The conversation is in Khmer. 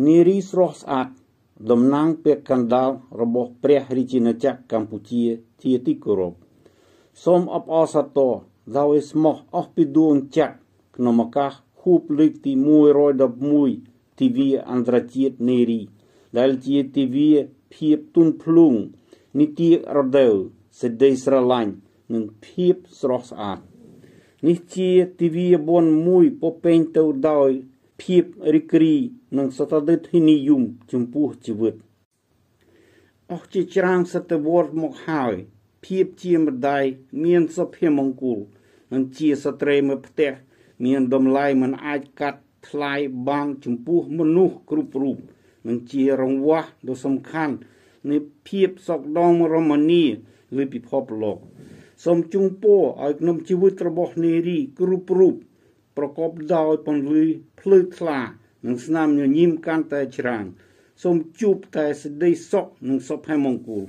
នារីស្រស់ស្អាតតំណាងពាក្យកណ្ដាលរបស់ព្រះរាជាណាចក្រកម្ពុជាជាទីគោរពសូមអបអរសាទរដោយស្មោះអស់ពីដួងចិត្តក្នុងឱកាសខួបលើកទី111ទិវាអន្តរជាតិនារីដែលជាទិវាភាពទន់ភ្លន់នីតិរដូវសេចក្តីស្រឡាញ់និងភាពស្រស់ស្អាតនេះជាទិវាបុណ្យមួយពោពេញទៅដោយភាពរីករាយនិងសក្តិនិយមចំពោះជីវិតអស់ជាច្រើនសតវត្សមកហើយភាពជាម្ដាយមានសុភមង្គលនិងជាស្ត្រីមើលផ្ទះមានតម្លៃមិនអាចកាត់ថ្លៃបានចំពោះមនុស្សគ្រប់រូបនិងជារង្វាស់ដ៏សំខាន់នៃភាពសុខដុមរមនាលើពិភពលោកសូមជូនពរឲ្យក្នុងជីវិតរបស់នារីគ្រប់រូបប្រកបដោយពន្លឺភ្លឺថ្លានិងស្នាមញញឹមកាន់តែច្រើនសូមជួបតែសេចក្តីសុខនិងសុភមង្គល